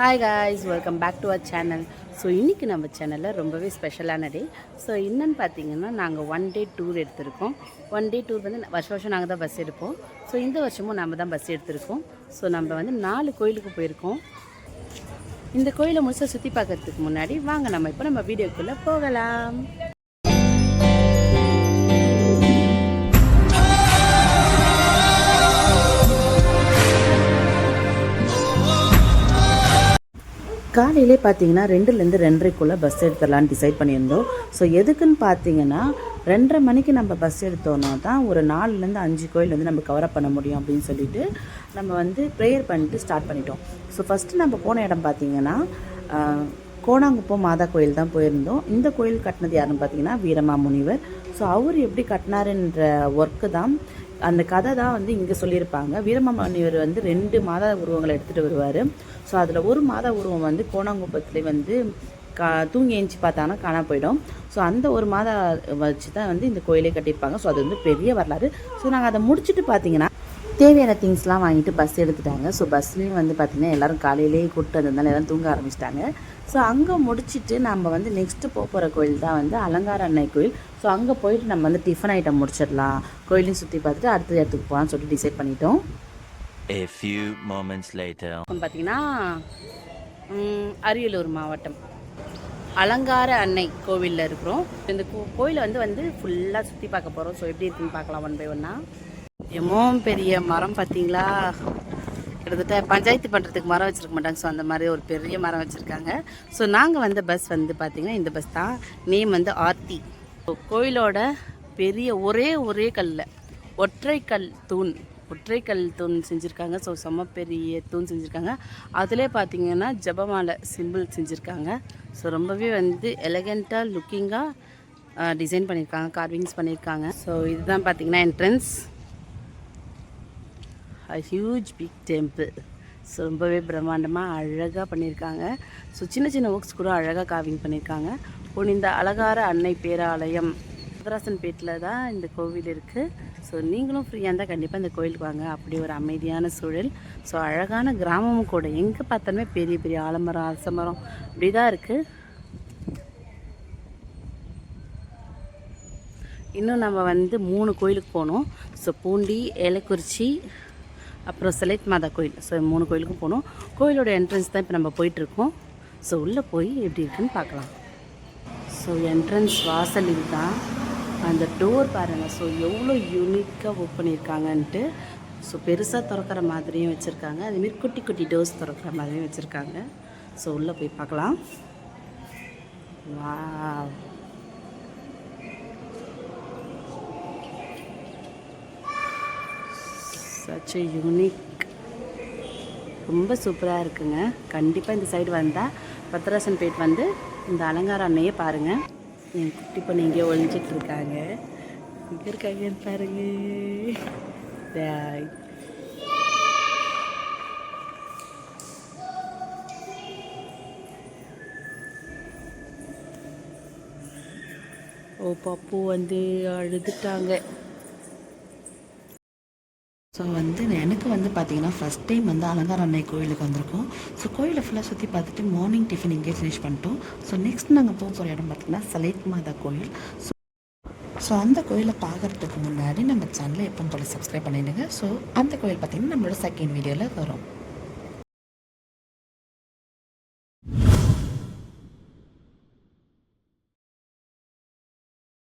Hi guys, welcome back to our channel. So இன்றைக்கி நம்ம சேனலில் ரொம்பவே ஸ்பெஷலான டே. ஸோ என்னென்னு பார்த்தீங்கன்னா, நாங்கள் ஒன் டே டூர் எடுத்திருக்கோம். ஒன் டே டூர் வந்து வருஷம் நாங்கள் தான் பஸ் எடுப்போம். ஸோ இந்த வருஷமும் நம்ம தான் பஸ் எடுத்திருக்கோம். ஸோ நம்ம வந்து 4 கோயிலுக்கு போயிருக்கோம். இந்த கோயிலை முழுசாக சுற்றி பார்க்கறதுக்கு முன்னாடி வாங்க நம்ம வீடியோக்குள்ளே போகலாம். காலையிலே பார்த்தீங்கன்னா 2லேருந்து 2:30க்குள்ளே பஸ் எடுத்துடலான்னு டிசைட் பண்ணியிருந்தோம். ஸோ எதுக்குன்னு பார்த்தீங்கன்னா 2:30 மணிக்கு நம்ம பஸ் எடுத்தோன்னா தான் ஒரு 4லேருந்து 5 கோயில் வந்து நம்ம கவரப் பண்ண முடியும் அப்படின்னு சொல்லிட்டு நம்ம வந்து ப்ரேயர் பண்ணிட்டு ஸ்டார்ட் பண்ணிட்டோம். ஸோ ஃபஸ்ட்டு நம்ம போன இடம் பார்த்தீங்கன்னா கோணாங்குப்பம் மாதா கோயில் தான் போயிருந்தோம். இந்த கோயில் கட்டினது யாருன்னு பார்த்தீங்கன்னா வீரமாமுனிவர். ஸோ அவர் எப்படி கட்டினாருன்ற ஒர்க்கு தான், அந்த கதை தான் வந்து இங்கே சொல்லியிருப்பாங்க. வீரமாமுனிவர் வந்து 2 மாதா உருவங்களை எடுத்துகிட்டு வருவார். ஸோ அதில் ஒரு மாதா உருவம் வந்து கோணாங்குப்பத்தில் வந்து தூங்கி ஏஞ்சி பார்த்தாங்கன்னா காணா போயிடும். ஸோ அந்த ஒரு மாதா வச்சு தான் வந்து இந்த கோயிலே கட்டியிருப்பாங்க. ஸோ அது வந்து பெரிய வரலாறு. ஸோ நாங்கள் அதை முடிச்சுட்டு பார்த்தீங்கன்னா தேவையான திங்ஸ்லாம் வாங்கிட்டு பஸ் எடுத்துட்டாங்க. ஸோ பஸ்லேயும் வந்து பார்த்திங்கன்னா எல்லோரும் காலையிலேயே கூப்பிட்டு வந்ததுனால எல்லோரும் தூங்க ஆரம்பிச்சிட்டாங்க. ஸோ அங்கே முடிச்சுட்டு நம்ம வந்து நெக்ஸ்ட்டு போகிற கோயில் தான் வந்து அலங்கார அன்னை கோயில். ஸோ அங்கே போயிட்டு நம்ம வந்து டிஃபன் ஐட்டம் முடிச்சிடலாம், கோயிலையும் சுற்றி பார்த்துட்டு அடுத்த இடத்துக்கு போகலான்னு சொல்லிட்டு டிசைட் பண்ணிட்டோம். A few moments later. பார்த்தீங்கன்னா அரியலூர் மாவட்டம் அலங்கார அன்னை கோவிலில் இருக்கிறோம். இந்த கோயிலை வந்து ஃபுல்லாக சுற்றி பார்க்க போகிறோம். ஸோ எப்படி இருக்குன்னு பார்க்கலாம் ஒன் பை ஒன்னா. எம்மோ பெரிய மரம் பார்த்தீங்களா, கிட்டத்தட்ட பஞ்சாயத்து பண்ணுறதுக்கு மரம் வச்சுருக்க மாட்டாங்க. ஸோ அந்த மாதிரி ஒரு பெரிய மரம் வச்சுருக்காங்க. ஸோ நாங்கள் வந்த பஸ் வந்து பார்த்திங்கன்னா இந்த பஸ் தான். நேம் வந்து ஆர்த்தி. கோயிலோட பெரிய ஒரே கல்லில் ஒற்றைக்கல் தூண் செஞ்சுருக்காங்க. ஸோ செம்ம பெரிய தூண் செஞ்சுருக்காங்க. அதிலே பார்த்திங்கன்னா ஜபமாலை சிம்பிள் செஞ்சுருக்காங்க. ஸோ ரொம்பவே வந்து எலகண்ட்டாக லுக்கிங்காக டிசைன் பண்ணியிருக்காங்க, கார்விங்ஸ் பண்ணியிருக்காங்க. ஸோ இதுதான் பார்த்திங்கன்னா entrance. Huge big temple. So ரொம்பவே பிரம்மாண்டமாக அழகாக பண்ணியிருக்காங்க. ஸோ சின்ன ஒர்க்ஸ் கூட அழகாக கார்விங் பண்ணியிருக்காங்க. இந்த அலங்கார அன்னை பேராலயம் மதராசன்பேட்டில் தான் இந்த கோவில் இருக்குது. ஸோ நீங்களும் ஃப்ரீயாக இருந்தால் கண்டிப்பாக இந்த கோயிலுக்கு வாங்க. அப்படி ஒரு அமைதியான சூழல். ஸோ அழகான கிராமமும் கூட. எங்கே பார்த்தாலுமே பெரிய ஆலமரம், அரசமரம் இப்படி தான் இருக்குது. இன்னும் நம்ம வந்து 3 கோயிலுக்கு போகணும். ஸோ பூண்டி, ஏலக்குறிச்சி, அப்புறம் செலைட் மாதா கோயில். ஸோ 3 கோயிலுக்கும் போகணும். கோயிலோட என்ட்ரன்ஸ் தான் இப்போ நம்ம போயிட்டுருக்கோம். ஸோ உள்ளே போய் எப்படி இருக்குன்னு பார்க்கலாம். ஸோ என்ட்ரன்ஸ் வாசல் இதுதான். அந்த டோர் பாருங்கள். ஸோ எவ்வளோ யூனிக்காக ஒர்க் பண்ணியிருக்காங்கன்ட்டு. ஸோ பெருசாக திறக்கிற மாதிரியும் வச்சுருக்காங்க, அதுமாரி குட்டி டோர்ஸ் திறக்கிற மாதிரியும் வச்சுருக்காங்க. ஸோ உள்ளே போய் பார்க்கலாம். வாவ், சச் எ யூனிக், ரொம்ப சூப்பராக இருக்குங்க. கண்டிப்பாக இந்த சைடு வந்தால் பத்ராசன்பேட் வந்து இந்த அலங்கார அன்னையை பாருங்கள். என் குட்டி பொண்ணு இங்கே ஒழிஞ்சிட்டு இருக்காங்க. இங்கே இருக்காங்கன்னு பாருங்க. ஓ பப்பு வந்து அழுதுட்டாங்க. ஸோ வந்து எனக்கு வந்து பார்த்திங்கன்னா ஃபஸ்ட் டைம் வந்து அலங்கார அன்னை கோயிலுக்கு வந்திருக்கோம். ஸோ கோயிலை ஃபுல்லாக சுற்றி பார்த்துட்டு மார்னிங் டிஃபன் இங்கே ஃபினிஷ் பண்ணிட்டோம். ஸோ நெக்ஸ்ட் நாங்கள் போகிற இடம் பார்த்திங்கன்னா செலைட் மாதா கோயில். ஸோ அந்த கோயிலை பார்க்குறதுக்கு முன்னாடி நம்ம சேனலை எப்போ போல சப்ஸ்கிரைப் பண்ணிடுங்க. ஸோ அந்த கோயில் பார்த்திங்கன்னா நம்மளோட செகண்ட் வீடியோவில் வரும்.